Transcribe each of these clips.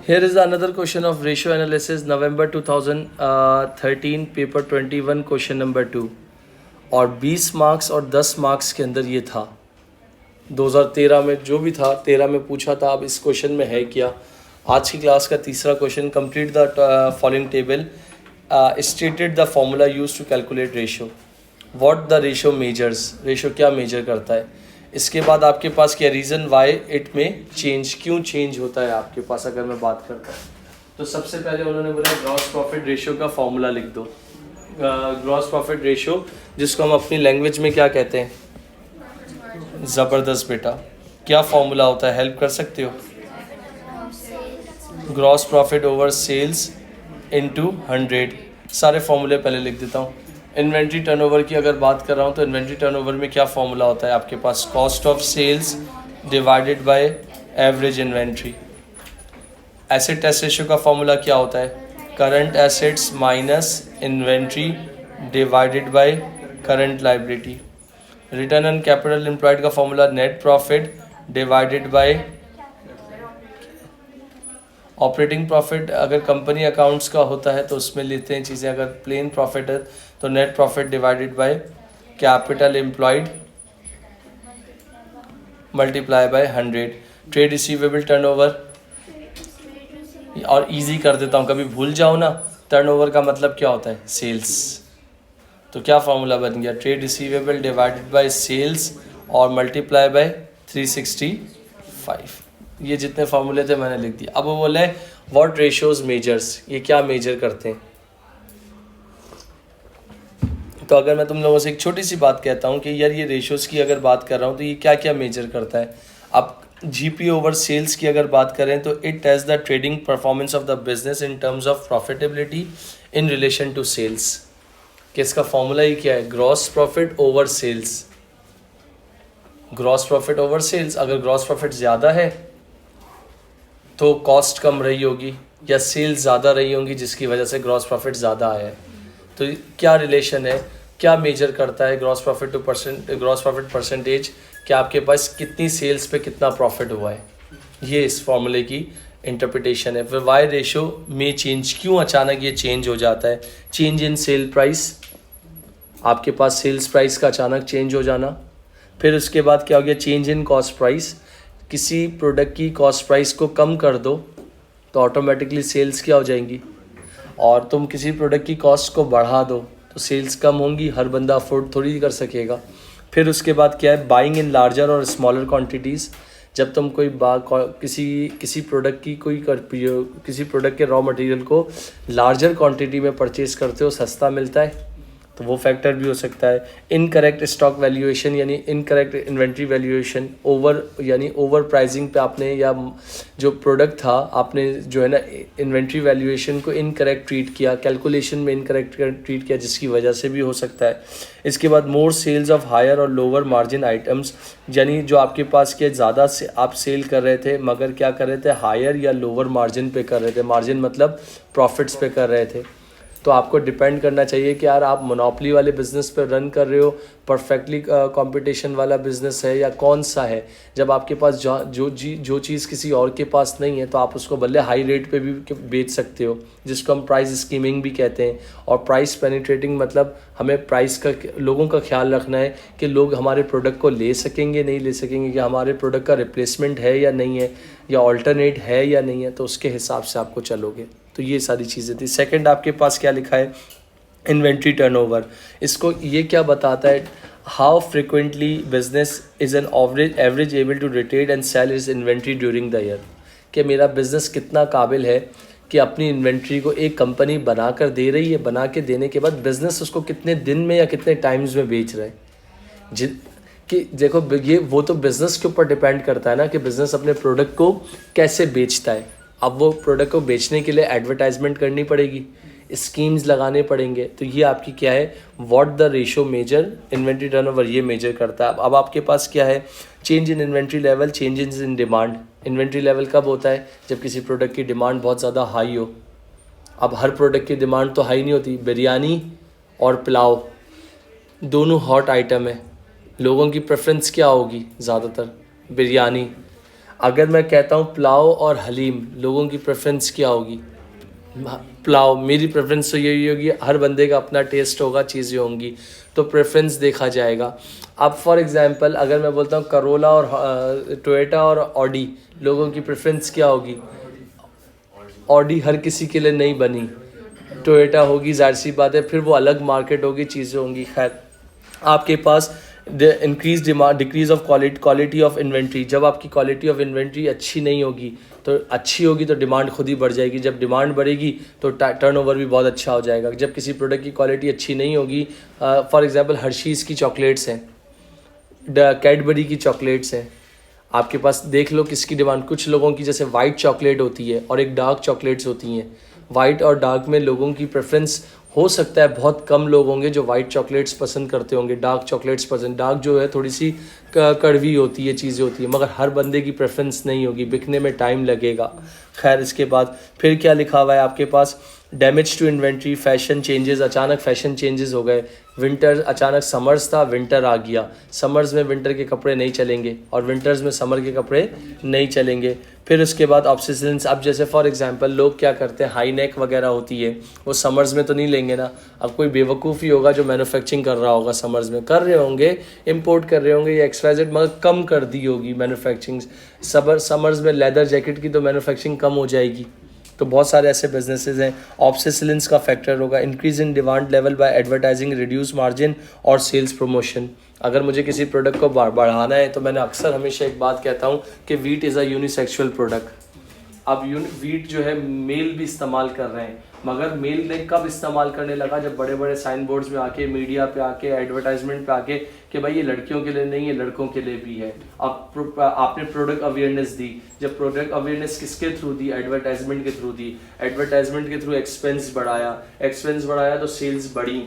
Here is another question of ratio analysis, November 2013, paper 21, question number 2। और 20 marks और 10 marks के अंदर ये था। 2013 में जो भी था, 13 में पूछा था, अब इस क्वेश्चन में है क्या। आज की क्लास का तीसरा question, complete the following table, stated the formula use to calculate ratio. What the ratio measures, ratio क्या मेजर करता है। इसके बाद आपके पास क्या रीज़न वाई इट में चेंज, क्यों चेंज होता है आपके पास। अगर मैं बात करता हूँ तो सबसे पहले उन्होंने बोला ग्रॉस प्रॉफिट रेशियो का फॉर्मूला लिख दो। ग्रॉस प्रॉफिट रेशियो जिसको हम अपनी लैंग्वेज में क्या कहते हैं, ज़बरदस्त बेटा, क्या फॉर्मूला होता है, हेल्प कर सकते हो। Gross profit over sales into 100। सारे फॉर्मूले पहले लिख देता हूँ। इन्वेंट्री टर्नओवर की अगर बात कर रहा हूँ तो इन्वेंट्री टर्नओवर में क्या फॉर्मूला होता है आपके पास, cost of sales divided by average inventory. Asset test ratio का फॉर्मूला क्या होता है, current assets minus inventory divided by current liability. Return on capital employed का formula net profit divided by operating profit. अगर कंपनी अकाउंट्स का होता है तो उसमें लेते हैं चीज़ें, अगर प्लेन प्रॉफिट है तो net profit divided by capital employed multiply by 100। Trade receivable turnover, और इजी कर देता हूँ, कभी भूल जाओ ना, टर्नओवर का मतलब क्या होता है, सेल्स। तो क्या फॉर्मूला बन गया, trade receivable divided by sales और मल्टीप्लाई बाय 365। ये जितने फार्मूले थे मैंने लिख दिया। अब वो बोले व्हाट रेशियोज मेजर्स, ये क्या मेजर करते हैं। तो अगर मैं तुम लोगों से एक छोटी सी बात कहता हूँ कि यार ये रेशियोज की अगर बात कर रहा हूँ तो ये क्या क्या मेजर करता है। अब जीपी ओवर सेल्स की अगर बात करें तो it test the trading performance of the business in terms of profitability in relation to sales. कि इसका फॉर्मूला ही क्या है, gross profit over sales. Gross profit over sales, अगर ग्रॉस प्रॉफिट ज़्यादा है तो कॉस्ट कम रही होगी या सेल्स ज़्यादा रही होंगी जिसकी वजह से ग्रॉस प्रॉफिट ज़्यादा आया है। तो क्या रिलेशन है, क्या मेजर करता है gross profit to gross profit percentage, कि आपके पास कितनी सेल्स पे कितना प्रॉफिट हुआ है। ये इस फॉर्मूले की इंटरप्रिटेशन है। फिर वाई रेशो में चेंज, क्यों अचानक ये चेंज हो जाता है। चेंज इन सेल प्राइस, आपके पास सेल्स प्राइस का अचानक चेंज हो जाना। फिर उसके बाद क्या हो गया, चेंज इन कॉस्ट प्राइस, किसी प्रोडक्ट की कॉस्ट प्राइस को कम कर दो तो ऑटोमेटिकली सेल्स क्या हो जाएंगी, और तुम किसी प्रोडक्ट की कॉस्ट को बढ़ा दो तो सेल्स कम होंगी, हर बंदा अफोर्ड थोड़ी कर सकेगा। फिर उसके बाद क्या है, बाइंग इन लार्जर और स्मॉलर क्वांटिटीज़। जब तुम कोई किसी प्रोडक्ट की किसी प्रोडक्ट के रॉ मटेरियल को लार्जर क्वांटिटी में परचेज करते हो, सस्ता मिलता है, तो वो फैक्टर भी हो सकता है। इनकरेक्ट स्टॉक वैल्यूएशन यानी incorrect inventory valuation, over pricing पे आपने, या जो प्रोडक्ट था आपने जो है ना इन्वेंट्री वैल्यूएशन को इनकरेक्ट ट्रीट किया, कैलकुलेशन में इनकरेक्ट ट्रीट किया, जिसकी वजह से भी हो सकता है। इसके बाद मोर सेल्स ऑफ हायर और लोअर मार्जिन आइटम्स, यानी जो आपके पास के ज़्यादा से आप सेल कर रहे थे मगर क्या कर रहे थे, हायर या लोअर मार्जिन पे कर रहे थे। मार्जिन मतलब प्रॉफिट्स पे कर रहे थे। तो आपको डिपेंड करना चाहिए कि यार आप मोनोपोली वाले बिज़नेस पर रन कर रहे हो, परफेक्टली कंपटीशन वाला बिज़नेस है, या कौन सा है। जब आपके पास जो चीज़ किसी और के पास नहीं है तो आप उसको भले हाई रेट पे भी बेच सकते हो, जिसको हम प्राइस स्कीमिंग भी कहते हैं। और प्राइस पेनिट्रेटिंग मतलब हमें प्राइस का, लोगों का ख्याल रखना है कि लोग हमारे प्रोडक्ट को ले सकेंगे नहीं ले सकेंगे, कि हमारे प्रोडक्ट का रिप्लेसमेंट है या नहीं है, या ऑल्टरनेट है या नहीं है, तो उसके हिसाब से आपको चलोगे। तो ये सारी चीज़ें थी। सेकंड आपके पास क्या लिखा है, इन्वेंट्री टर्नओवर। इसको ये क्या बताता है, how frequently business is an average able to retain and sell is inventory during the year. कि मेरा बिज़नेस कितना काबिल है कि अपनी इन्वेंट्री को एक कंपनी बना कर दे रही है, बना के देने के बाद बिज़नेस उसको कितने दिन में या कितने टाइम्स में बेच रहा है। कि देखो ये वो तो बिज़नेस के ऊपर डिपेंड करता है ना, कि बिज़नेस अपने प्रोडक्ट को कैसे बेचता है। अब वो प्रोडक्ट को बेचने के लिए एडवर्टाइजमेंट करनी पड़ेगी, स्कीम्स लगाने पड़ेंगे। तो ये आपकी क्या है, what the ratio measure, inventory turnover ये मेजर करता है। अब आपके पास क्या है, change in inventory level, changes in demand. Inventory level कब होता है, जब किसी प्रोडक्ट की डिमांड बहुत ज़्यादा हाई हो। अब हर प्रोडक्ट की डिमांड तो हाई नहीं होती। बिरयानी और पुलाव दोनों हॉट आइटम है, लोगों की प्रेफरेंस क्या होगी, ज़्यादातर बिरयानी। अगर मैं कहता हूँ पुलाव और हलीम, लोगों की प्रेफरेंस क्या होगी? पुलाव। मेरी प्रेफरेंस तो यही होगी, हर बंदे का अपना टेस्ट होगा, चीज़ें होंगी, तो प्रेफरेंस देखा जाएगा। अब फॉर एग्जांपल अगर मैं बोलता हूँ करोला और टोयोटा और ऑडी, लोगों की प्रेफरेंस क्या होगी? ऑडी हर किसी के लिए नहीं बनी, टोयोटा होगी, जाहिर सी बात है, फिर वो अलग मार्केट होगी, चीज़ें होंगी। खैर, आपके पास increase demand, decrease of quality of inventory. जब आपकी क्वालिटी ऑफ इन्वेंट्री अच्छी नहीं होगी तो अच्छी होगी तो डिमांड खुद ही बढ़ जाएगी, जब डिमांड बढ़ेगी तो टर्नओवर भी बहुत अच्छा हो जाएगा। जब किसी प्रोडक्ट की क्वालिटी अच्छी नहीं होगी, फॉर एग्जांपल हर्शीज़ की चॉकलेट्स हैं, कैडबरी की चॉकलेट्स हैं, आपके पास देख लो किसकी डिमांड। कुछ लोगों की जैसे वाइट चॉकलेट होती है और एक डार्क चॉकलेट्स होती हैं, वाइट और डार्क में लोगों की प्रेफरेंस हो सकता है बहुत कम लोग होंगे जो वाइट चॉकलेट्स पसंद करते होंगे, डार्क चॉकलेट्स पसंद। डार्क जो है थोड़ी सी कड़वी होती है, चीज़ें होती है, मगर हर बंदे की प्रेफरेंस नहीं होगी, बिकने में टाइम लगेगा। खैर, इसके बाद फिर क्या लिखा हुआ है आपके पास? Damage to inventory, fashion changes, अचानक फैशन चेंजेस हो गए। विंटर, अचानक समर्स था, विंटर आ गया, समर्स में विंटर के कपड़े नहीं चलेंगे और विंटर्स में समर के कपड़े नहीं चलेंगे। फिर उसके बाद ऑब्सेशंस, अब जैसे फॉर एग्जांपल लोग क्या करते हैं, हाई नेक वगैरह होती है, वो समर्स में तो नहीं लेंगे ना। अब कोई बेवकूफ़ ही होगा जो मैन्युफैक्चरिंग कर रहा होगा, समर्स में कर रहे होंगे, इंपोर्ट कर रहे होंगे या एक्सवाइजेड, मगर कम कर दी होगी मैन्युफैक्चरिंग। समर्स में लेदर जैकेट की तो मैन्युफैक्चरिंग कम हो जाएगी। तो बहुत सारे ऐसे बिजनेसेस हैं। ऑब्सेसिलेंस का फैक्टर होगा, increase in demand level by advertising, reduce margin और सेल्स प्रमोशन। अगर मुझे किसी प्रोडक्ट को बढ़ाना है तो मैंने अक्सर हमेशा एक बात कहता हूँ कि wheat is a unisexual product. अब वीट जो है मेल भी इस्तेमाल कर रहे हैं, मगर मेल ने कब इस्तेमाल करने लगा? जब बड़े बड़े साइन बोर्ड्स में आके, मीडिया पे आके, एडवर्टाइजमेंट पे आके कि भाई ये लड़कियों के लिए नहीं है, लड़कों के लिए भी है। अब आपने प्रोडक्ट अवेयरनेस दी। जब प्रोडक्ट अवेयरनेस किसके थ्रू दी? एडवर्टाइजमेंट के थ्रू दी। एडवर्टाइजमेंट के थ्रू एक्सपेंस बढ़ाया तो सेल्स बढ़ी।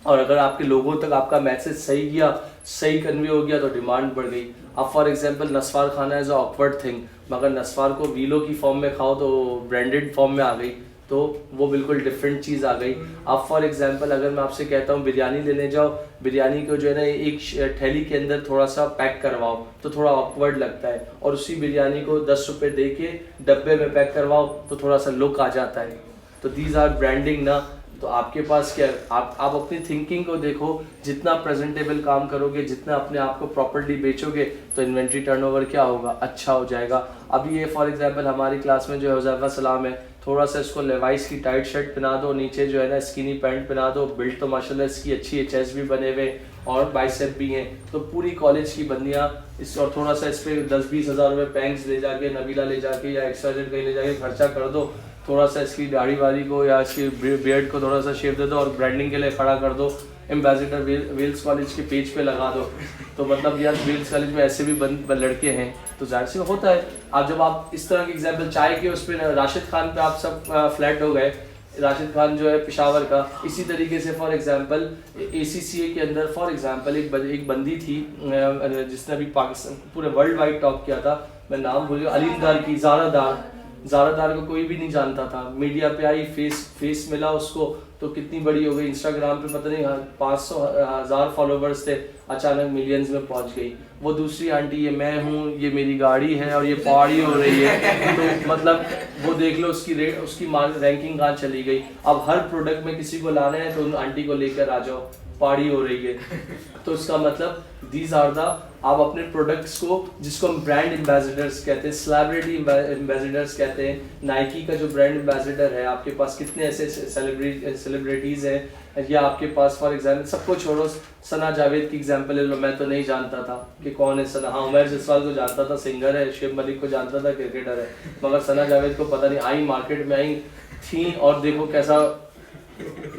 और अगर आपके लोगों तक आपका मैसेज सही गया, सही कन्वे हो गया तो डिमांड बढ़ गई। अब फॉर एग्जांपल नस्वार खाना इज़ अ ऑकवर्ड थिंग, मगर नस्वार को वीलो की फॉर्म में खाओ तो ब्रांडेड फॉर्म में आ गई, तो वो बिल्कुल डिफरेंट चीज़ आ गई। अब फॉर एग्जांपल अगर मैं आपसे कहता हूँ बिरयानी लेने जाओ, बिरयानी को जो है ना एक थैली के अंदर थोड़ा सा पैक करवाओ तो थोड़ा ऑकवर्ड लगता है, और उसी बिरयानी को 10 रुपये दे के डब्बे में पैक करवाओ तो थोड़ा सा लुक आ जाता है। तो दीज आर ब्रांडिंग ना। तो आपके पास क्या, आप अपनी थिंकिंग को देखो, जितना प्रेजेंटेबल काम करोगे, जितना अपने आप को प्रॉपर्ली बेचोगे तो इन्वेंट्री टर्नओवर क्या होगा? अच्छा हो जाएगा। अभी ये फॉर एग्जांपल हमारी क्लास में जो है हुज़ैफा सलाम है, थोड़ा सा इसको लेवाइस की टाइट शर्ट पहना दो, नीचे जो है ना स्किनी पैंट पहना दो, बिल्ड तो माशाल्लाह इसकी अच्छी है, चेस्ट भी बने हुए और बाइसेप भी हैं, तो पूरी कॉलेज की बंदियाँ इस, और थोड़ा सा इस पर 10-20 हज़ार रुपये पैंक्स ले जाके, नबीला ले जाके या एक्सवाइजेड कहीं ले जाके खर्चा कर दो, थोड़ा सा इसकी दाढ़ी वाड़ी को या इसकी बियर्ड को थोड़ा सा शेप दे दो और ब्रांडिंग के लिए खड़ा कर दो, एम्बेसडर वेल्स कॉलेज के पेज पे लगा दो। तो मतलब यार वेल्स कॉलेज में ऐसे भी लड़के हैं, तो जाहिर से होता है। अब जब आप इस तरह की एग्जाम्पल चाय के उस पर राशिद खान पे आप सब फ्लैट हो गए, राशिद खान जो है पेशावर का, इसी तरीके से फॉर एग्जांपल ACCA के अंदर फॉर एग्जांपल एक बंदी थी जिसने अभी पाकिस्तान पूरे वर्ल्ड वाइड टॉप किया था, मैं नाम भूल गया, अलीमदार की, ज़ारादार को कोई भी नहीं जानता था, मीडिया पे आई, फेस मिला उसको तो कितनी बड़ी हो गई, इंस्टाग्राम पे पता नहीं 500,000 फॉलोवर्स थे, अचानक मिलियंस में पहुंच गई। वो दूसरी आंटी, ये मैं हूँ, ये मेरी गाड़ी है और ये पहाड़ी हो रही है, तो मतलब वो देख लो उसकी रैंकिंग कहाँ चली गई। अब हर प्रोडक्ट में किसी को लाना है तो उन आंटी को लेकर आ जाओ, पहाड़ी हो रही है। तो इसका मतलब दीज आर द, आप अपने प्रोडक्ट्स को, जिसको हम ब्रांड एम्बेसडर्स कहते हैं, सेलिब्रिटी एम्बेसडर्स कहते हैं, नाइकी का जो ब्रांड एम्बेसडर है, आपके पास कितने ऐसे सेलिब्रिटीज़ हैं, या आपके पास फॉर एग्जाम्पल, सबको छोड़ो, सना जावेद की एग्जांपल ले लो, मैं तो नहीं जानता था कि कौन है सना, हाँ उमर जसवाल को जानता था, सिंगर है, शेब मलिक को जानता था, क्रिकेटर है, मगर सना जावेद को पता नहीं, आई मार्केट में आई थी और देखो कैसा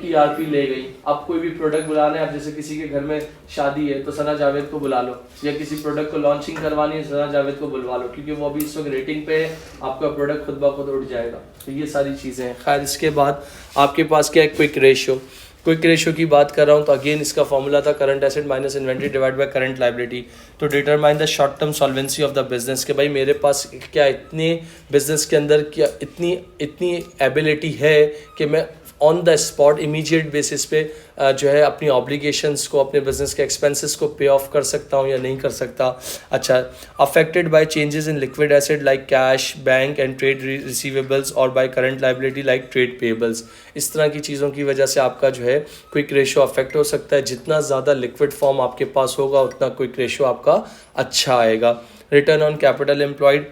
ERP ले गई। अब कोई भी प्रोडक्ट बुलाना है, अब जैसे किसी के घर में शादी है तो सना जावेद को बुला लो, या किसी प्रोडक्ट को लॉन्चिंग करवानी है सना जावेद को बुलवा लो, क्योंकि वो अभी इस वक्त रेटिंग पे है, आपका प्रोडक्ट खुद ब खुद उठ जाएगा। तो ये सारी चीज़ें हैं। खैर, इसके बाद आपके पास क्या है, क्विक रेशियो की बात कर रहा हूँ तो अगेन इसका फॉर्मूला था current asset minus inventory divide by current liability to determine the short term solvency of the business. के भाई मेरे पास क्या इतने बिजनेस के अंदर क्या इतनी एबिलिटी है कि मैं on the spot immediate basis पे जो है अपनी ऑब्लिगेशंस को, अपने बिजनेस के एक्सपेंसेस को पे ऑफ कर सकता हूँ या नहीं कर सकता। अच्छा, affected by changes in liquid asset like cash, bank and trade receivables और by current liability like trade payables. इस तरह की चीज़ों की वजह से आपका जो है क्विक रेशो अफेक्ट हो सकता है। जितना ज़्यादा लिक्विड फॉर्म आपके पास होगा उतना क्विक रेशो आपका अच्छा आएगा। रिटर्न ऑन कैपिटल एम्प्लॉयड,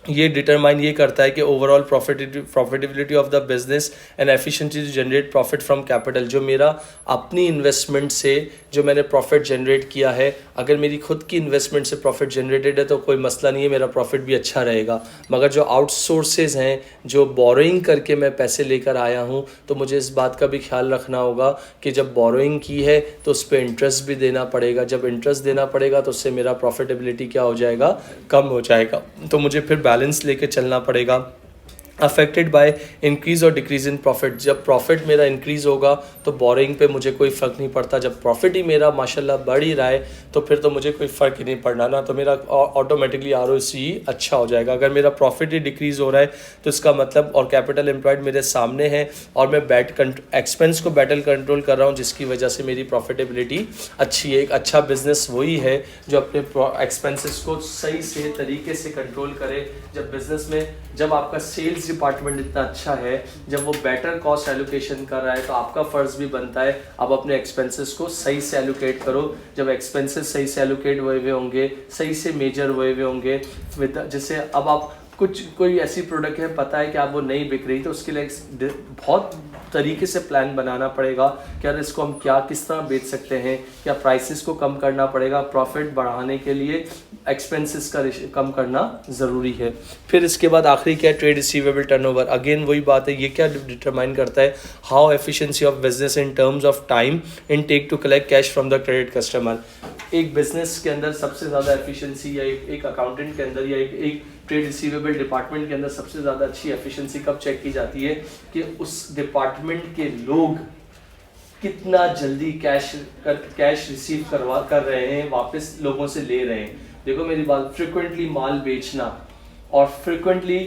ये डिटरमाइन ये करता है कि overall profitability of the business and efficiency to generate profit from capital. जो मेरा अपनी इन्वेस्टमेंट से जो मैंने प्रॉफिट जनरेट किया है, अगर मेरी खुद की इन्वेस्टमेंट से प्रॉफिट जनरेटेड है तो कोई मसला नहीं है, मेरा प्रॉफिट भी अच्छा रहेगा। मगर जो आउटसोर्सेज हैं, जो बोरोइंग करके मैं पैसे लेकर आया हूँ, तो मुझे इस बात का भी ख्याल रखना होगा कि जब बोरोइंग की है तो उस पर इंटरेस्ट भी देना पड़ेगा। जब इंटरेस्ट देना पड़ेगा तो उससे मेरा प्रॉफिटेबिलिटी क्या हो जाएगा, कम हो जाएगा। तो मुझे फिर बैलेंस लेके चलना पड़ेगा। अफेक्टेड बाय इंक्रीज और डिक्रीज इन प्रॉफिट, जब प्रॉफिट मेरा इंक्रीज होगा तो बोरिंग पे मुझे कोई फ़र्क नहीं पड़ता। जब प्रॉफिट ही मेरा माशाल्लाह बढ़ ही रहा है तो फिर तो मुझे कोई फ़र्क ही नहीं पड़ना ना, तो मेरा ऑटोमेटिकली ROCE अच्छा हो जाएगा। अगर मेरा प्रॉफिट ही डिक्रीज़ हो रहा है तो इसका मतलब, और कैपिटल एम्प्लॉयड मेरे सामने है और मैं एक्सपेंस को बेटर कंट्रोल कर रहा हूँ, जिसकी वजह से मेरी प्रॉफिटेबिलिटी अच्छी है। एक अच्छा बिजनेस वही है जो अपने एक्सपेंसेस को सही से तरीके से कंट्रोल करे। जब बिजनेस में जब आपका सेल्स डिपार्टमेंट इतना अच्छा है, जब वो बेटर कॉस्ट एलोकेशन कर रहा है, तो आपका फ़र्ज़ भी बनता है आप अपने एक्सपेंसेस को सही से एलोकेट करो। जब एक्सपेंसेस सही से एलोकेट हुए हुए होंगे, सही से मेजर हुए हुए होंगे, जैसे अब आप कोई ऐसी प्रोडक्ट है, पता है कि आप वो नहीं बिक रही, तो उसके लिए बहुत तरीके से प्लान बनाना पड़ेगा कि यार इसको हम किस तरह बेच सकते हैं, क्या प्राइसेस को कम करना पड़ेगा। प्रॉफिट बढ़ाने के लिए एक्सपेंसेस का कम करना ज़रूरी है। फिर इसके बाद आखिरी क्या है, ट्रेड रिसीवेबल टर्नओवर। अगेन वही बात है, ये क्या डिटरमाइन करता है, how efficiency of business in terms of time in take to collect cash from the credit customer. एक बिजनेस के अंदर सबसे ज़्यादा एफिशिएंसी, या एक अकाउंटेंट के अंदर, या एक ट्रेड रिसीवेबल डिपार्टमेंट के अंदर सबसे ज़्यादा अच्छी एफिशिएंसी कब चेक की जाती है कि उस डिपार्टमेंट के लोग कितना जल्दी कैश रिसीव कर रहे हैं, वापस लोगों से ले रहे हैं। देखो मेरी बात, फ्रिक्वेंटली माल बेचना और फ्रिक्वेंटली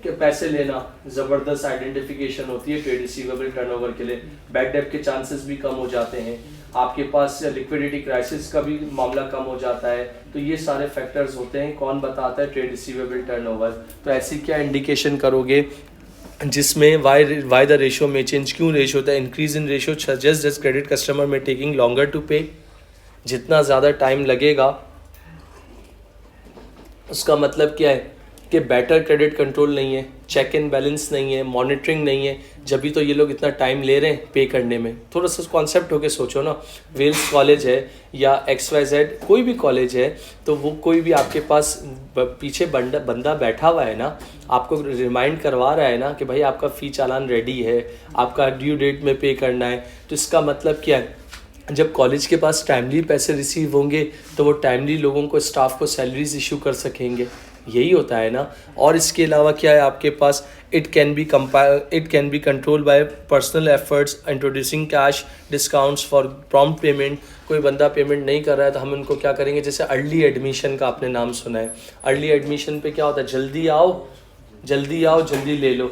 पैसे लेना ज़बरदस्त आइडेंटिफिकेशन होती है ट्रेड रिसीवेबल टर्नओवर के लिए। बैड डेट के चांसेस भी कम हो जाते हैं, आपके पास लिक्विडिटी क्राइसिस का भी मामला कम हो जाता है। तो ये सारे फैक्टर्स होते हैं, कौन बताता है, ट्रेड रिसीवेबल टर्नओवर। तो ऐसी क्या इंडिकेशन करोगे जिसमें वाई द रेशियो में चेंज, क्यों रेशियो होता है, increase in ratio just credit customer में टेकिंग लॉन्गर टू पे। जितना ज़्यादा टाइम लगेगा उसका मतलब क्या है कि बेटर क्रेडिट कंट्रोल नहीं है, चेक एंड बैलेंस नहीं है, मॉनिटरिंग नहीं है, जब भी तो ये लोग इतना टाइम ले रहे हैं पे करने में। थोड़ा सा कॉन्सेप्ट होके सोचो ना, वेल्स कॉलेज है या XYZ कोई भी कॉलेज है, तो वो कोई भी आपके पास पीछे बंदा बैठा हुआ है ना, आपको रिमाइंड करवा रहा है ना कि भाई आपका फ़ी चालान रेडी है, आपका ड्यू डेट में पे करना है। तो इसका मतलब क्या है, जब कॉलेज के पास टाइमली पैसे रिसीव होंगे तो वो टाइमली लोगों को, स्टाफ को सैलरीज इशू कर सकेंगे, यही होता है ना। और इसके अलावा क्या है आपके पास, it can be control by personal efforts, introducing cash discounts for prompt payment. कोई बंदा पेमेंट नहीं कर रहा है तो हम उनको क्या करेंगे, जैसे अर्ली एडमिशन का आपने नाम सुना है, अर्ली एडमिशन पे क्या होता है, जल्दी आओ जल्दी ले लो,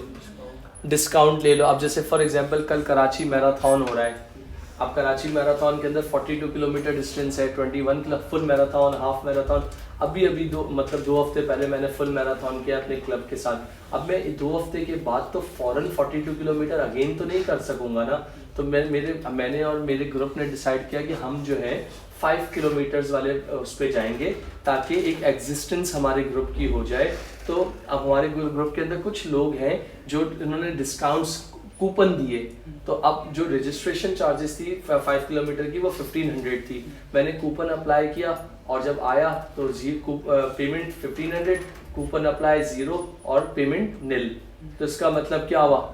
डिस्काउंट ले लो। अब जैसे फॉर एग्जांपल कल कराची मैराथन हो रहा है, अब कराची मैराथन के अंदर 42 किलोमीटर डिस्टेंस है, 21 फुल मैराथन, हाफ मैराथन। अभी 2 हफ्ते पहले मैंने फुल मैराथन किया अपने क्लब के साथ। अब मैं 2 हफ्ते के बाद तो फ़ौरन 42 किलोमीटर अगेन तो नहीं कर सकूंगा ना। तो मैंने और मेरे ग्रुप ने डिसाइड किया कि हम जो है 5 किलोमीटर्स वाले उस पर जाएंगे, ताकि एक एग्जिस्टेंस हमारे ग्रुप की हो जाए। तो अब हमारे ग्रुप के अंदर कुछ लोग हैं जो इन्होंने डिस्काउंट्स कूपन दिए, तो अब जो रजिस्ट्रेशन चार्जेस थी 5 किलोमीटर की वो 1500 थी। मैंने कूपन अप्लाई किया और जब आया तो पेमेंट 1500, कूपन अप्लाई 0 और पेमेंट निल। तो इसका मतलब क्या हुआ,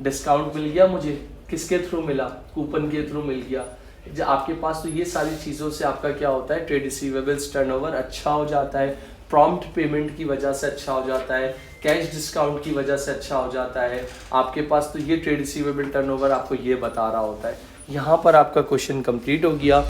डिस्काउंट मिल गया मुझे, किसके थ्रू मिला, कूपन के थ्रू मिल गया। जब आपके पास तो ये सारी चीज़ों से आपका क्या होता है, ट्रेड रिसीवेबल्स टर्नओवर अच्छा हो जाता है, प्रॉम्प्ट पेमेंट की वजह से अच्छा हो जाता है, कैश डिस्काउंट की वजह से अच्छा हो जाता है आपके पास। तो ये ट्रेड रिसीवेबल टर्नओवर आपको ये बता रहा होता है। यहाँ पर आपका क्वेश्चन कंप्लीट हो गया।